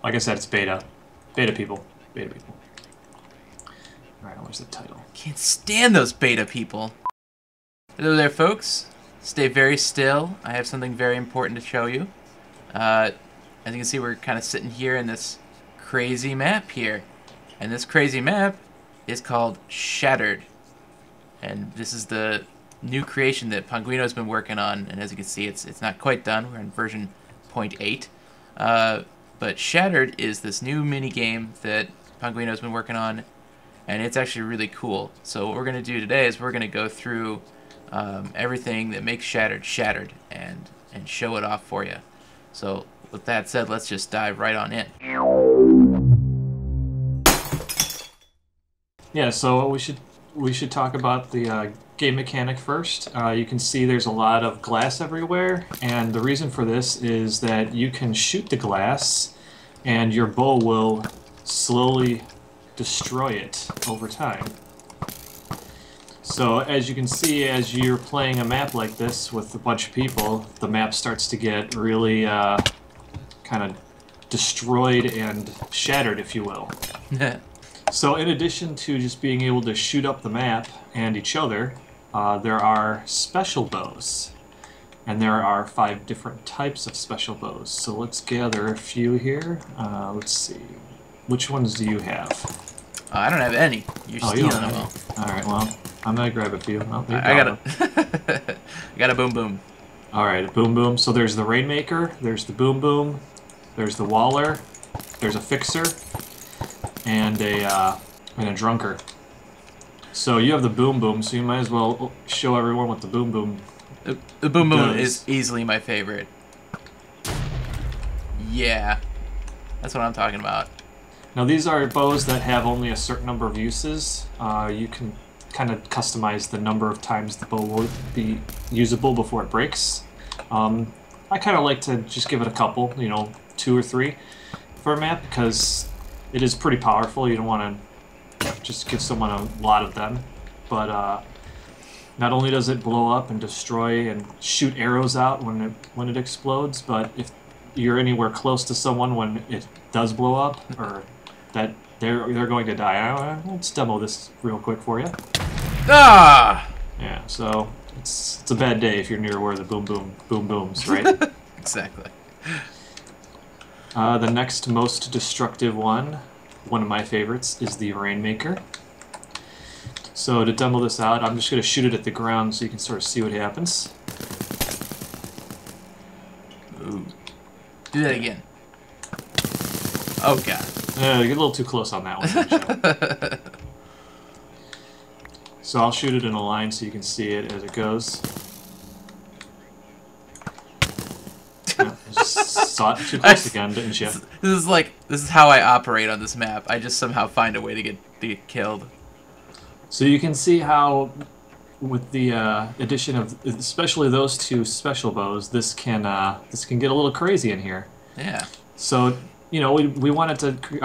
Like I said, it's beta. Beta people. Beta people. Alright, where's the title? Can't stand those beta people. Hello there, folks. Stay very still. I have something very important to show you. As you can see, we're kind of sitting here in this crazy map here. And this crazy map is called Shattered. And this is the new creation that Panguino's been working on. And as you can see, it's not quite done. We're in version 0.8. But Shattered is this new mini-game that Panguino's been working on. And it's actually really cool. So what we're going to do today is we're going to go through everything that makes Shattered and show it off for you. So with that said, let's just dive right on in. Yeah, so we should talk about the game mechanic first. You can see there's a lot of glass everywhere, and the reason for this is that you can shoot the glass and your bow will slowly destroy it over time. So as you can see, as you're playing a map like this with a bunch of people, the map starts to get really kind of destroyed and shattered, if you will. So in addition to just being able to shoot up the map and each other, there are special bows. And there are 5 different types of special bows. So let's gather a few here. Let's see. Which ones do you have? I don't have any. You're stealing them all. Alright, well, I'm gonna grab a few. Oh, I got a I got a boom boom. Alright, a boom boom. So there's the Rainmaker, there's the boom boom, there's the Waller, there's a Fixer, and a Drunker. So you have the boom boom, so you might as well show everyone what the boom boom The boom boom does. is easily my favorite. Yeah. That's what I'm talking about. Now these are bows that have only a certain number of uses. You can kind of customize the number of times the bow will be usable before it breaks. I kind of like to just give it a couple, 2 or 3 for a map, because it is pretty powerful. You don't want to just give someone a lot of them. But not only does it blow up and destroy and shoot arrows out when it explodes, but if you're anywhere close to someone when it does blow up, or that they're going to die. Let's demo this real quick for you. Ah! Yeah, so it's a bad day if you're near where the boom booms, right? Exactly. The next most destructive one of my favorites, is the Rainmaker. So to demo this out, I'm just going to shoot it at the ground so you can sort of see what happens. Ooh. Do that again. Oh god. Get a little too close on that one. So I'll shoot it in a line so you can see it as it goes. Yeah, just saw it too close again, didn't you? This is how I operate on this map. I just somehow find a way to get killed. So you can see how, with the addition of especially those 2 special bows, this can get a little crazy in here. Yeah. So we I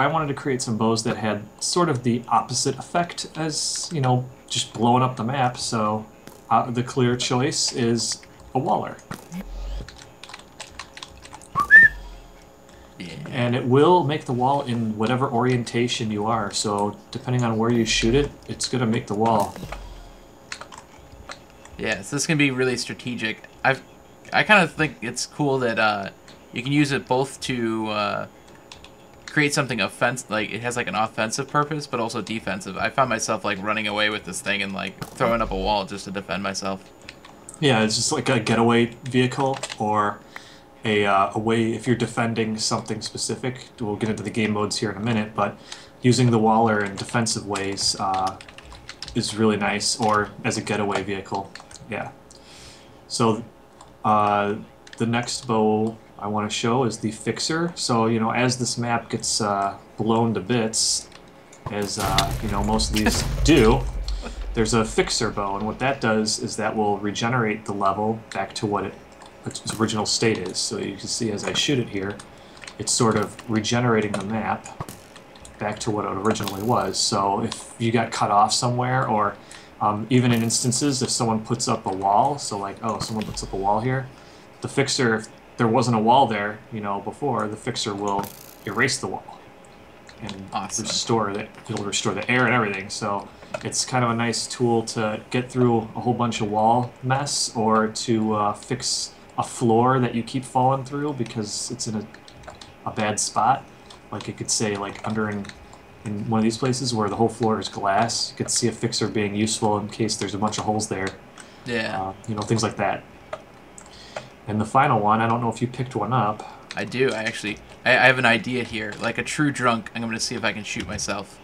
wanted to create some bows that had sort of the opposite effect as just blowing up the map. So the clear choice is a Waller. Yeah. And it will make the wall in whatever orientation you are. So depending on where you shoot it, it's going to make the wall. Yeah, so this can be really strategic. I kind of think it's cool that you can use it both to create something like it has like an offensive purpose, but also defensive. I found myself like running away with this thing and like throwing up a wall just to defend myself. Yeah, it's just like a getaway vehicle, or a way if you're defending something specific. We'll get into the game modes here in a minute, but using the Waller in defensive ways is really nice, or as a getaway vehicle. Yeah. So the next bow I want to show is the Fixer. So as this map gets blown to bits, as most of these do, there's a Fixer bow, and what that does is that will regenerate the level back to what its original state is. So you can see as I shoot it here, it's sort of regenerating the map back to what it originally was. So if you got cut off somewhere, or even in instances if someone puts up a wall, so like, oh, someone puts up a wall here, the Fixer, if there wasn't a wall there, before, the Fixer will erase the wall and Awesome. it'll restore the air and everything. So it's kind of a nice tool to get through a whole bunch of wall mess or to fix a floor that you keep falling through because it's in a bad spot. Like it could say like under in one of these places where the whole floor is glass, you could see a fixer being useful in case there's a bunch of holes there. Yeah. You know, things like that. And the final one, I don't know if you picked one up. I do. I have an idea here. Like a true drunk, I'm going to see if I can shoot myself.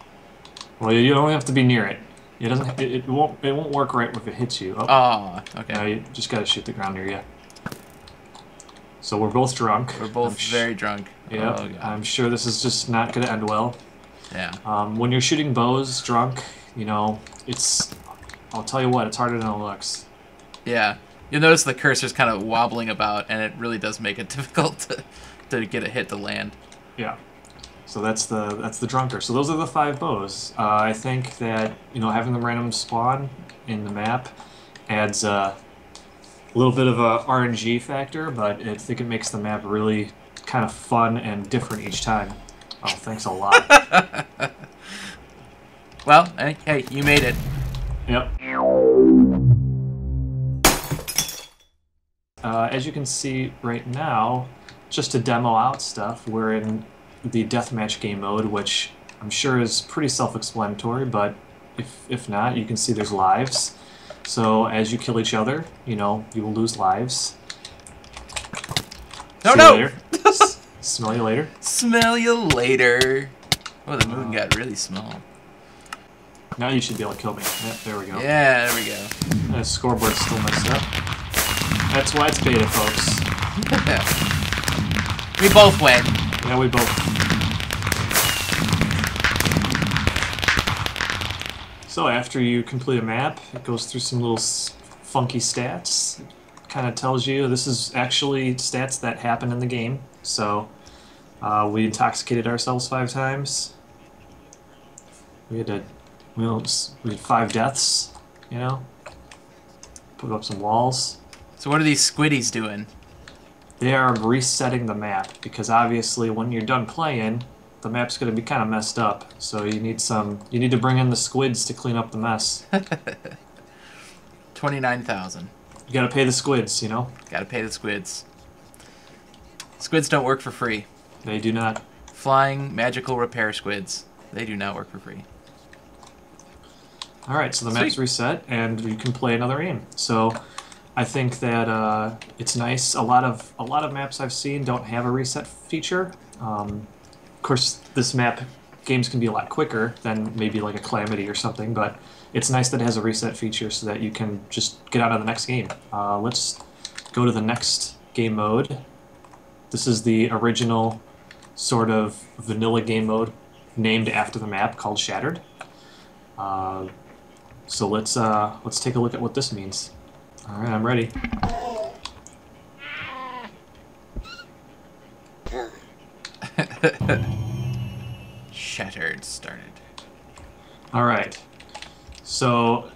Well, you don't have to be near it. It doesn't. It won't work right if it hits you. Oh, okay. No, you just gotta shoot the ground near you. So we're both drunk. We're both very drunk. Yeah. Oh, God. I'm sure this is just not gonna end well. Yeah. When you're shooting bows drunk, you know, I'll tell you what, it's harder than it looks. Yeah. You'll notice the cursor's kind of wobbling about, and it really does make it difficult to get a hit to land. Yeah. So that's the drunker. So those are the 5 bows. I think that, you know, having them random spawn in the map adds a little bit of a RNG factor, but I think it makes the map really kind of fun and different each time. Oh, thanks a lot. Well, hey, you made it. Yep. As you can see right now, just to demo out stuff, we're in the deathmatch game mode, which I'm sure is pretty self-explanatory, but if not, you can see there's lives. So as you kill each other, you know, you will lose lives. No, See no! you later. Smell you later. Smell you later. Oh, the moon got really small. Now you should be able to kill me. Yep, there we go. Yeah, there we go. The scoreboard's still messed up. That's why it's beta, folks. We both win. Yeah, we both. So after you complete a map, it goes through some little funky stats. It kind of tells you this is actually stats that happen in the game. So we intoxicated ourselves 5 times. We had 5 deaths. You know, put up some walls. So what are these squiddies doing? They are resetting the map because obviously when you're done playing, the map's going to be kind of messed up. So you need to bring in the squids to clean up the mess. 29,000. You got to pay the squids, you know? Got to pay the squids. Squids don't work for free. They do not. Flying magical repair squids. They do not work for free. All right, so the map's reset and you can play another game. So I think that it's nice. A lot of maps I've seen don't have a reset feature. Of course, this map games can be a lot quicker than maybe like a Calamity or something, but it's nice that it has a reset feature so that you can just get on to the next game. Let's go to the next game mode. This is the original sort of vanilla game mode named after the map called Shattered. So let's take a look at what this means. All right, I'm ready. Shattered started. All right. So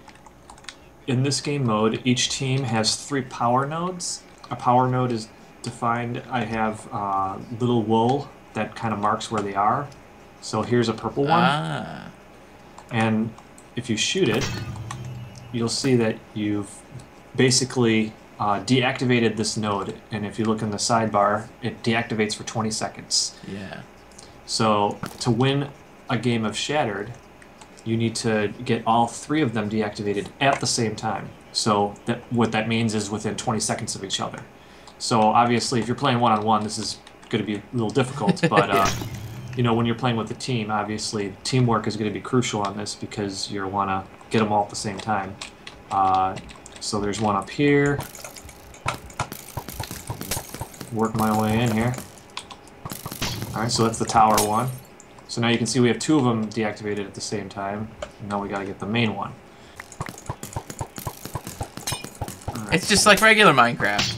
in this game mode, each team has 3 power nodes. A power node is defined. I have little wool that kind of marks where they are. So here's a purple one. Ah. And if you shoot it, you'll see that you've basically deactivated this node. And if you look in the sidebar, it deactivates for 20 seconds. Yeah. So to win a game of Shattered, you need to get all 3 of them deactivated at the same time. So what that means is within 20 seconds of each other. So obviously, if you're playing one-on-one, this is going to be a little difficult. But you know, when you're playing with a team, obviously teamwork is going to be crucial on this because you want to get them all at the same time. So there's one up here. Work my way in here. All right, so that's the tower one. So now you can see we have 2 of them deactivated at the same time. And now we got to get the main one. Right. It's just like regular Minecraft.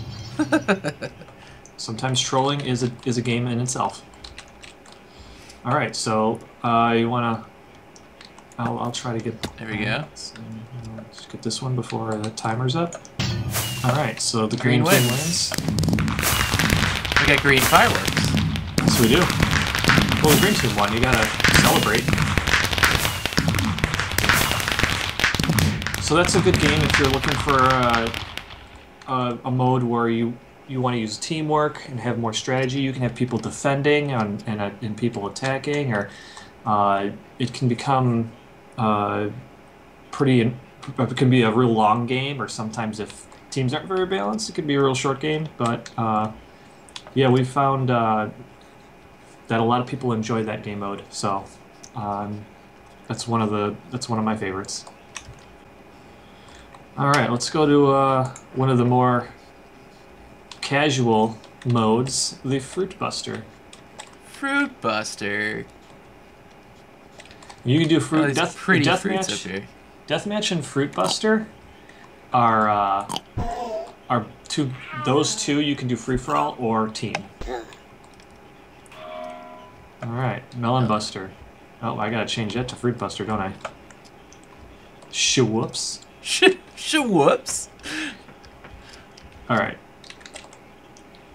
Sometimes trolling is a game in itself. All right, so you wanna? I'll try to get. There we go. Let's get this one before the timer's up. All right, so the Green green team wins. wins. We got green fireworks. Yes, we do. Well, the green team won. You gotta celebrate. So that's a good game if you're looking for a mode where you want to use teamwork and have more strategy. You can have people defending and people attacking, or it can become pretty. It can be a real long game, or sometimes if teams aren't very balanced, it could be a real short game. But yeah, we found that a lot of people enjoy that game mode. So that's one of my favorites. All right, let's go to one of the more casual modes, the Fruit Buster. Fruit Buster. You can do fruit pretty fruits up here. Deathmatch and Fruit Buster are two. Those two you can do free for all or team. All right, Melon Buster. Oh, I gotta change that to Fruit Buster, don't I? Whoops. Whoops. All right.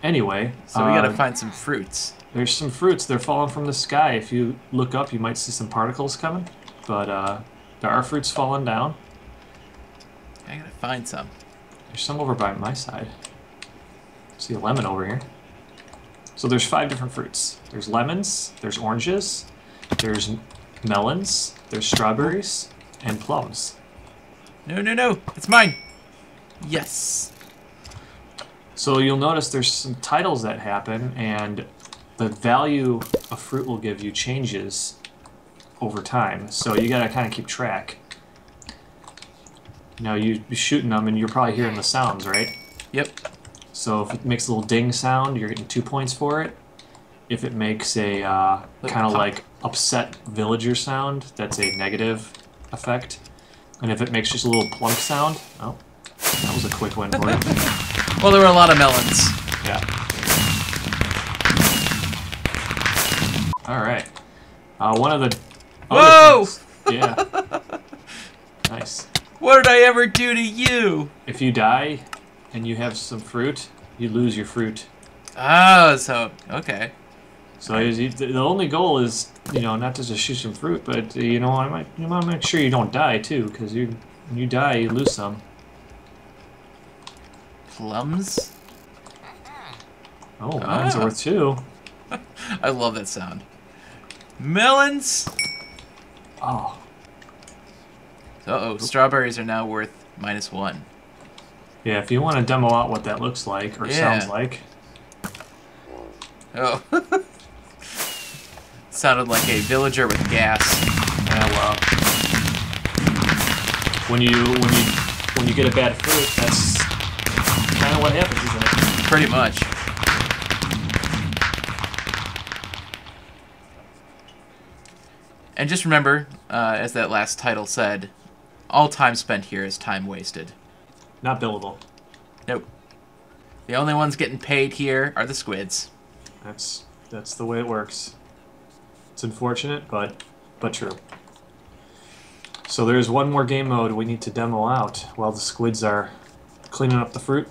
Anyway, so we gotta find some fruits. There's some fruits. They're falling from the sky. If you look up, you might see some particles coming. But there are fruits falling down. I gotta find some. There's some over by my side. See a lemon over here. So there's 5 different fruits. There's lemons, there's oranges, there's melons, there's strawberries, and plums. No, no, no! It's mine! Yes! So you'll notice there's some titles that happen, and the value a fruit will give you changes over time. So you gotta kind of keep track. Now you're shooting them, and you're probably hearing the sounds, right? Yep. So if it makes a little ding sound, you're getting 2 points for it. If it makes a kind of like upset villager sound, that's a negative effect. And if it makes just a little plunk sound, oh, that was a quick win for you. Well, there were a lot of melons. Yeah. All right. One of the Whoa! Things, yeah. Nice. What did I ever do to you? If you die and you have some fruit, you lose your fruit. Oh, so okay. So the only goal is, not to just shoot some fruit, but you want to make sure you don't die too, because when you die, you lose some. Plums? Oh, melons are worth 2. I love that sound. Melons. Oh. Uh-oh, strawberries are now worth -1. Yeah, if you want to demo out what that looks like or sounds like. Oh. Sounded like a villager with gas. Yeah, well. When you get a bad fruit, that's kind of what happens, isn't it? Pretty much. And just remember, as that last title said, all time spent here is time wasted. Not billable. Nope. The only ones getting paid here are the squids. That's the way it works. It's unfortunate, but true. So there's one more game mode we need to demo out while the squids are cleaning up the fruit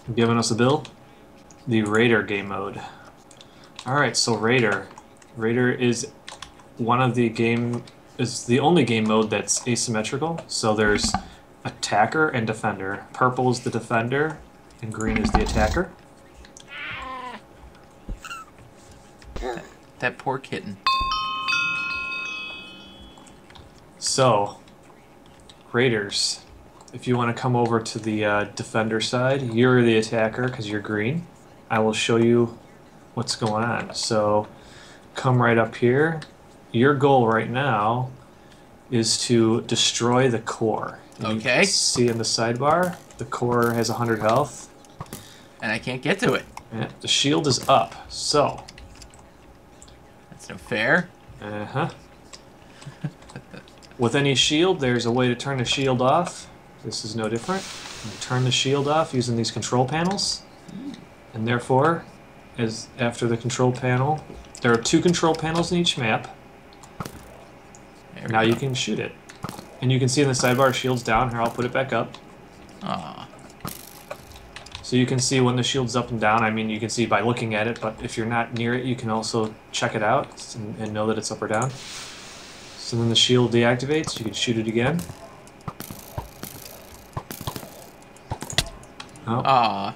and giving us a bill. The Raider game mode. Alright, so Raider. Raider is the only game mode that's asymmetrical. So there's attacker and defender. Purple is the defender and green is the attacker. That poor kitten. So, Raiders, if you want to come over to the defender side, you're the attacker because you're green. I will show you what's going on. So, come right up here. Your goal right now is to destroy the core. And okay. You can see in the sidebar, the core has 100 health. And I can't get to it. And the shield is up, so... That's no fair. Uh-huh. With any shield, there's a way to turn the shield off. This is no different. You turn the shield off using these control panels. And therefore, after the control panel, there are 2 control panels in each map. Now you can shoot it. And you can see in the sidebar, shield's down. Here, I'll put it back up. Aww. So you can see when the shield's up and down. I mean, you can see by looking at it, but if you're not near it, you can also check it out and know that it's up or down. So then the shield deactivates, you can shoot it again. Oh. Aw.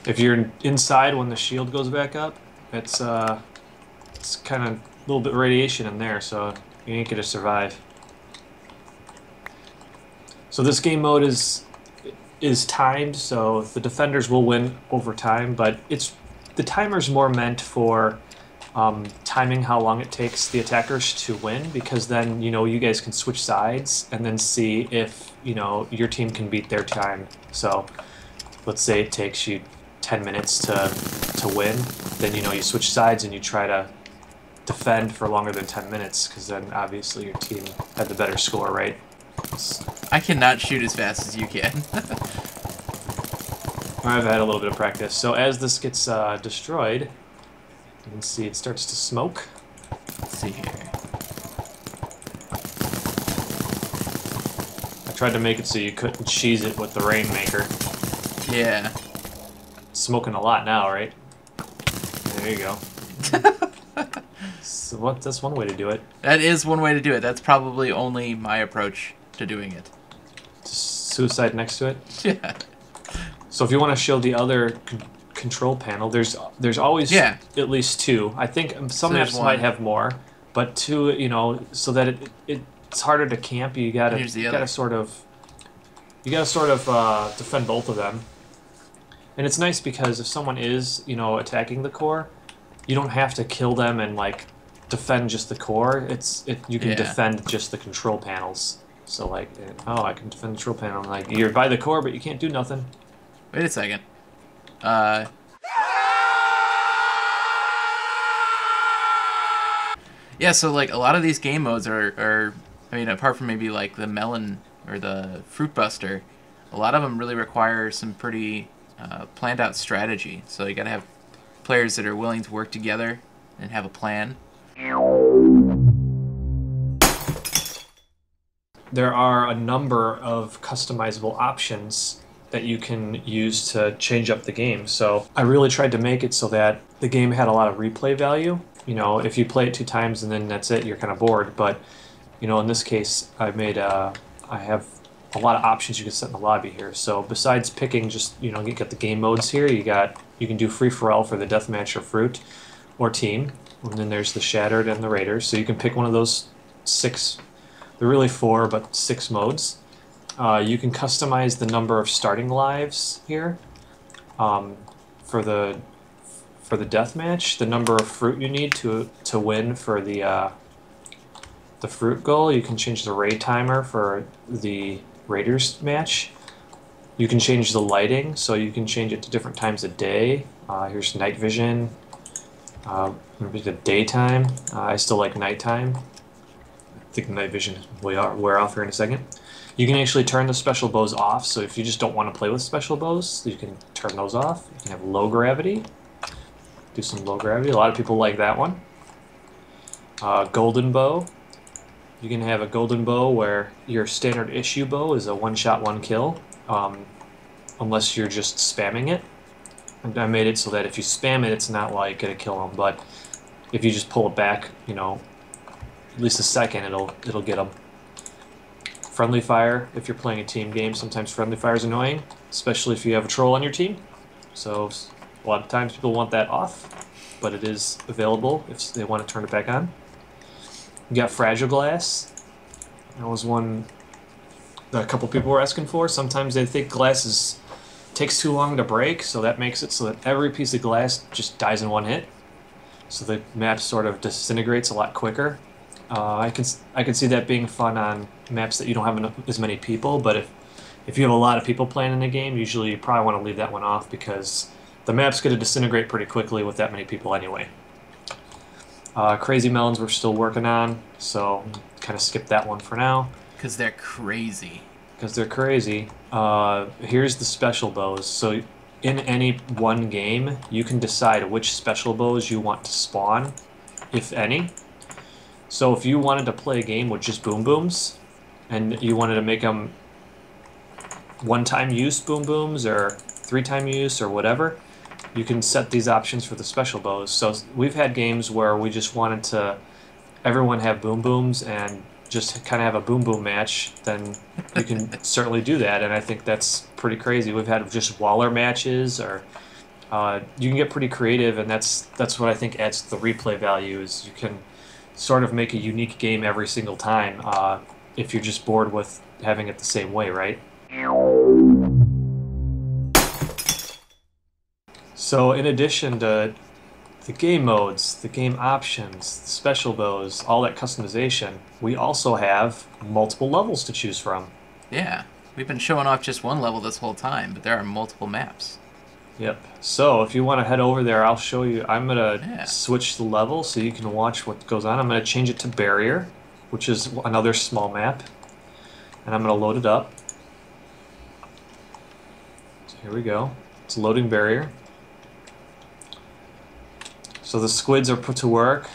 If you're inside when the shield goes back up, it's kind of a little bit of radiation in there, so you ain't gonna survive. So this game mode is timed, so the defenders will win over time, but the timer's more meant for timing how long it takes the attackers to win, because then you guys can switch sides and then see if your team can beat their time. So let's say it takes you 10 minutes to win, then you switch sides and you try to defend for longer than 10 minutes, because then obviously your team had the better score, right? I cannot shoot as fast as you can. I've had a little bit of practice. So as this gets destroyed, you can see it starts to smoke. Let's see here. I tried to make it so you couldn't cheese it with the Rainmaker. Yeah. It's smoking a lot now, right? There you go. So that's one way to do it. That is one way to do it. That's probably only my approach to doing it. Just suicide next to it? Yeah. So if you want to show the other control panel, there's always at least two. I think some maps might have more, but two, so that it's harder to camp. You gotta sort of defend both of them. And it's nice because if someone is attacking the core, you don't have to kill them and defend just the core. You can defend just the control panels. So I can defend the control panel. You're by the core, but you can't do nothing. Wait a second. Yeah, so a lot of these game modes are I mean, apart from maybe the melon or the fruit buster, a lot of them really require some pretty planned out strategy. So you gotta have players that are willing to work together and have a plan. There are a number of customizable options that you can use to change up the game. So I really tried to make it so that the game had a lot of replay value. If you play it 2 times and then that's it, you're kind of bored. But in this case, I have a lot of options you can set in the lobby here. So besides picking just you got the game modes here, you can do free for all for the deathmatch or fruit or team, and then there's the shattered and the raiders. So you can pick one of those 6. They're really 4, but 6 modes. You can customize the number of starting lives here for the deathmatch. The number of fruit you need to win for the fruit goal. You can change the raid timer for the raiders match. You can change the lighting, so you can change it to different times of day. Here's night vision. The daytime. I still like nighttime. I think the night vision will wear off here in a second. You can actually turn the special bows off, so if you just don't want to play with special bows, you can turn those off. You can have low gravity. Do some low gravity. A lot of people like that one. Golden bow. You can have a golden bow where your standard issue bow is a 1-shot, 1-kill, unless you're just spamming it. And I made it so that if you spam it, it's not gonna kill them, but if you just pull it back, at least a second, it'll get them. Friendly fire, if you're playing a team game, sometimes friendly fire is annoying, especially if you have a troll on your team. So a lot of times people want that off, but it is available if they want to turn it back on. You got fragile glass. That was one that a couple people were asking for. Sometimes they think glass takes too long to break, so that makes it so that every piece of glass just dies in one hit. So the map sort of disintegrates a lot quicker. I can see that being fun on maps that you don't have as many people, but if you have a lot of people playing in the game, usually you probably want to leave that one off because the map's going to disintegrate pretty quickly with that many people anyway. Crazy melons we're still working on, so kind of skip that one for now. Because they're crazy. Because they're crazy. Here's the special bows. So in any one game, you can decide which special bows you want to spawn, if any. So if you wanted to play a game with just boom booms, and you wanted to make them one-time use boom booms or 3-time use or whatever, you can set these options for the special bows. So we've had games where we just wanted to everyone have boom booms and just kind of have a boom boom match, then you can certainly do that, and I think that's pretty crazy. We've had just Waller matches, or you can get pretty creative, and that's what I think adds to the replay value, is you can sort of make a unique game every single time if you're just bored with having it the same way, right? So in addition to the game modes, the game options, the special bows, all that customization, we also have multiple levels to choose from. Yeah, we've been showing off just one level this whole time, but there are multiple maps. Yep. So if you want to head over there, I'll show you. I'm going to switch the level so you can watch what goes on. I'm going to change it to Barrier, which is another small map. And I'm going to load it up. So here we go. It's loading Barrier. So the squids are put to work.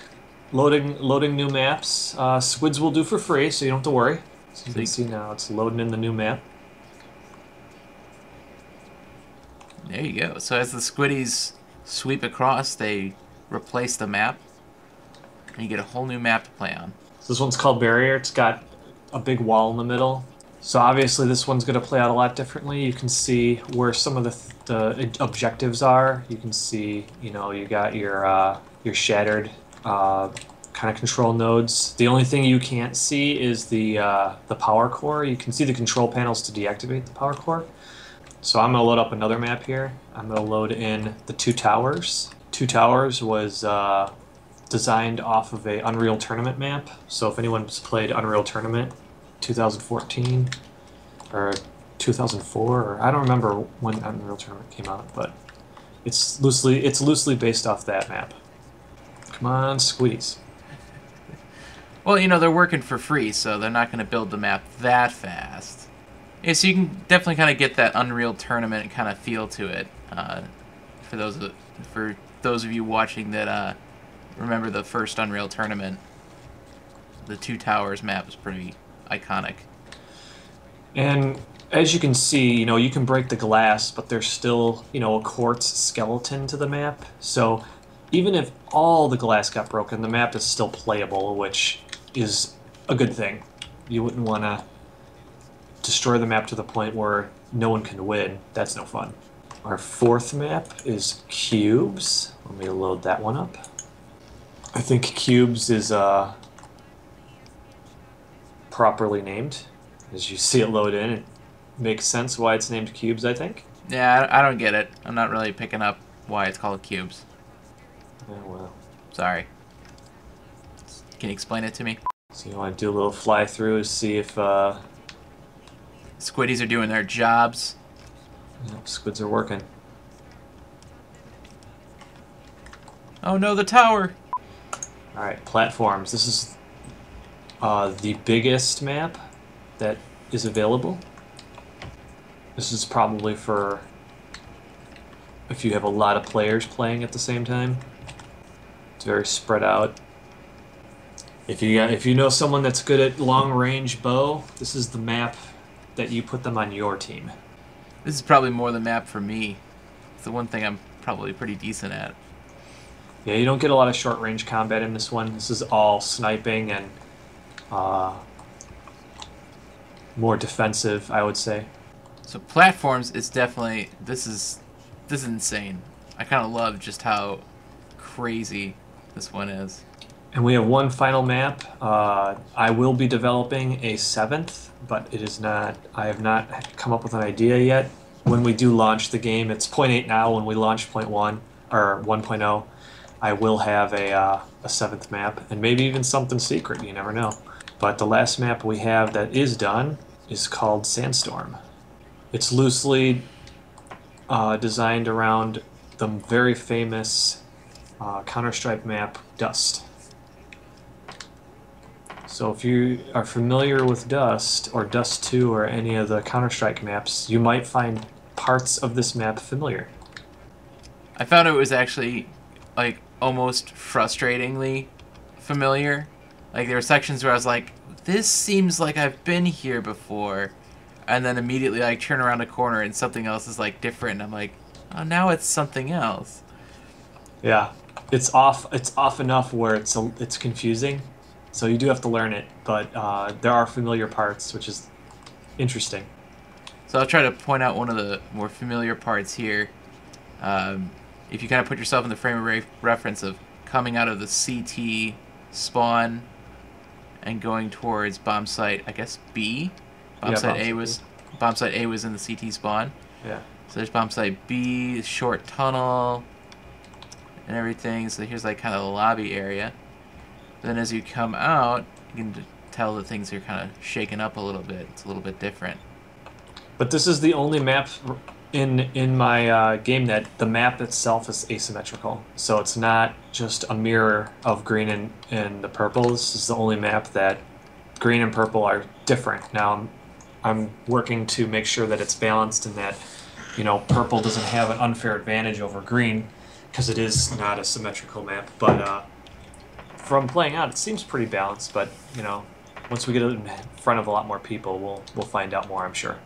Loading new maps. Squids will do for free, so you don't have to worry. So you can see now it's loading in the new map. There you go. So as the squiddies sweep across, they replace the map, and you get a whole new map to play on. So this one's called Barrier. It's got a big wall in the middle. So obviously this one's going to play out a lot differently. You can see where some of the objectives are. You can see, you know, you got your shattered kind of control nodes. The only thing you can't see is the power core. You can see the control panels to deactivate the power core. So I'm going to load up another map here. I'm going to load in the Two Towers. Two Towers was designed off of a Unreal Tournament map. So if anyone's played Unreal Tournament 2014 or 2004, or I don't remember when Unreal Tournament came out, but it's loosely based off that map. Come on, squeeze. Well, you know, they're working for free, so they're not going to build the map that fast. Yeah, so you can definitely kind of get that Unreal Tournament kind of feel to it. For those of you watching that remember the first Unreal Tournament, the Two Towers map is pretty iconic. And as you can see, you know, you can break the glass, but there's still, you know, a quartz skeleton to the map. So even if all the glass got broken, the map is still playable, which is a good thing. You wouldn't want to destroy the map to the point where no one can win. That's no fun. Our fourth map is Cubes. Let me load that one up. I think Cubes is properly named. As you see it load in, it makes sense why it's named Cubes, I think. Yeah, I don't get it. I'm not really picking up why it's called Cubes. Oh, well. Sorry. Can you explain it to me? So you want to do a little fly through to see if Squiddies are doing their jobs. Yep, squids are working. Oh no, the tower! Alright, platforms. This is the biggest map that is available. This is probably for if you have a lot of players playing at the same time. It's very spread out. If you know someone that's good at long range bow, this is the map that you put them on your team. This is probably more the map for me. It's the one thing I'm probably pretty decent at. Yeah, you don't get a lot of short range combat in this one. This is all sniping and more defensive, I would say. So platforms is definitely this is insane. I kind of love just how crazy this one is. And we have one final map. I will be developing a 7th, but it is not. I have not come up with an idea yet. When we do launch the game, it's 0.8 now. When we launch 0.1 or 1.0, I will have a 7th map, and maybe even something secret. You never know. But the last map we have that is done is called Sandstorm. It's loosely designed around the very famous Counter-Strike map Dust. So if you are familiar with Dust, or Dust 2, or any of the Counter-Strike maps, you might find parts of this map familiar. I found it was actually, like, almost frustratingly familiar. Like, there were sections where I was like, this seems like I've been here before. and then immediately like turn around a corner and something else is like different. I'm like, oh, now it's something else. Yeah, it's off. It's off enough where it's confusing, so you do have to learn it. But there are familiar parts, which is interesting. So I'll try to point out one of the more familiar parts here. If you kind of put yourself in the frame of reference of coming out of the CT spawn and going towards bomb site, I guess B. Bomb site A was in the CT spawn. Yeah. So there's bomb site B, short tunnel, and everything. So here's like kind of the lobby area. Then as you come out, you can tell that things are kind of shaken up a little bit. It's a little bit different. But this is the only map in my game that the map itself is asymmetrical. So it's not just a mirror of green and the purple. This is the only map that green and purple are different. Now I'm working to make sure that it's balanced and that, you know, purple doesn't have an unfair advantage over green because it is not a symmetrical map. But from playing out, it seems pretty balanced. But, you know, once we get in front of a lot more people, we'll find out more, I'm sure.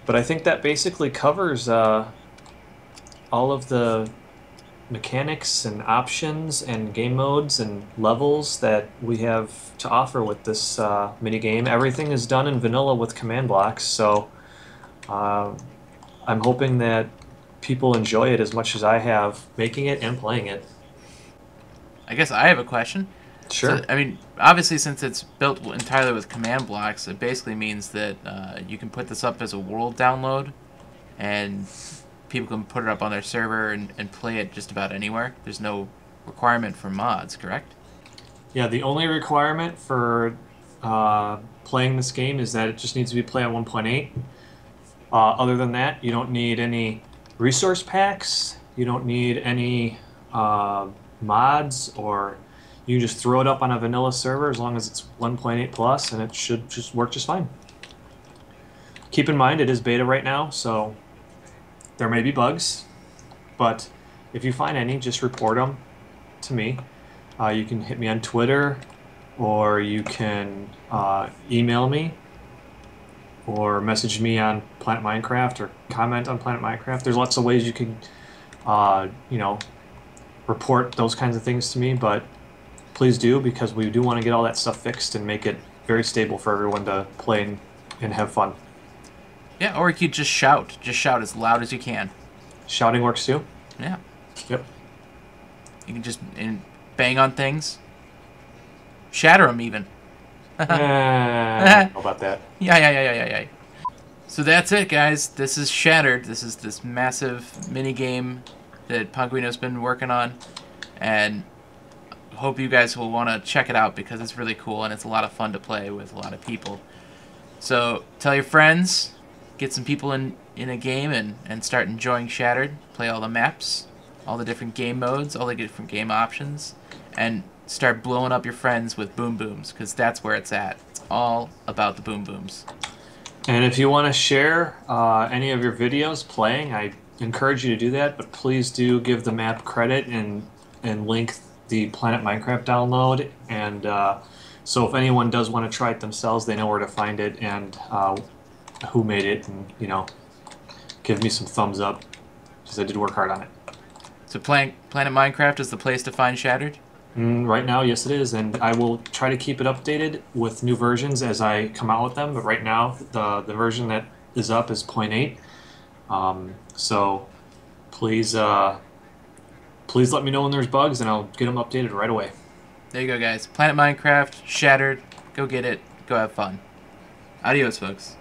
But I think that basically covers all of the mechanics and options and game modes and levels that we have to offer with this minigame. Everything is done in vanilla with command blocks, so I'm hoping that people enjoy it as much as I have making it and playing it. I guess I have a question. Sure. So, I mean, obviously, since it's built entirely with command blocks, it basically means that you can put this up as a world download, and people can put it up on their server and play it just about anywhere. There's no requirement for mods, correct? Yeah, the only requirement for playing this game is that it just needs to be played on 1.8. Other than that, you don't need any resource packs. You don't need any mods, or you can just throw it up on a vanilla server as long as it's 1.8 plus, and it should just work just fine. Keep in mind, it is beta right now, so there may be bugs, but if you find any, just report them to me. You can hit me on Twitter, or you can email me, or message me on Planet Minecraft, or comment on Planet Minecraft. There's lots of ways you can, you know, report those kinds of things to me, but please do, because we do want to get all that stuff fixed and make it very stable for everyone to play and have fun. Yeah, or you could just shout. Just shout as loud as you can. Shouting works too? Yeah. Yep. You can just bang on things. Shatter them, even. I don't know about that. Yeah. So that's it, guys. This is Shattered. This is this massive mini-game that Panguino's been working on. And hope you guys will want to check it out, because it's really cool and it's a lot of fun to play with a lot of people. So tell your friends, get some people in a game and start enjoying Shattered. Play all the maps, all the different game modes, all the different game options, and start blowing up your friends with boom booms, because that's where it's at. It's all about the boom booms. And if you want to share any of your videos playing, I encourage you to do that, but please do give the map credit and link the Planet Minecraft download, and so if anyone does want to try it themselves, they know where to find it and who made it, and, you know, give me some thumbs up, because I did work hard on it. So Planet Minecraft is the place to find Shattered? Right now, yes it is, and I will try to keep it updated with new versions as I come out with them, but right now the version that is up is 0.8. So please please let me know when there's bugs, and I'll get them updated right away. There you go, guys. Planet Minecraft, Shattered. Go get it. Go have fun. Adios, folks.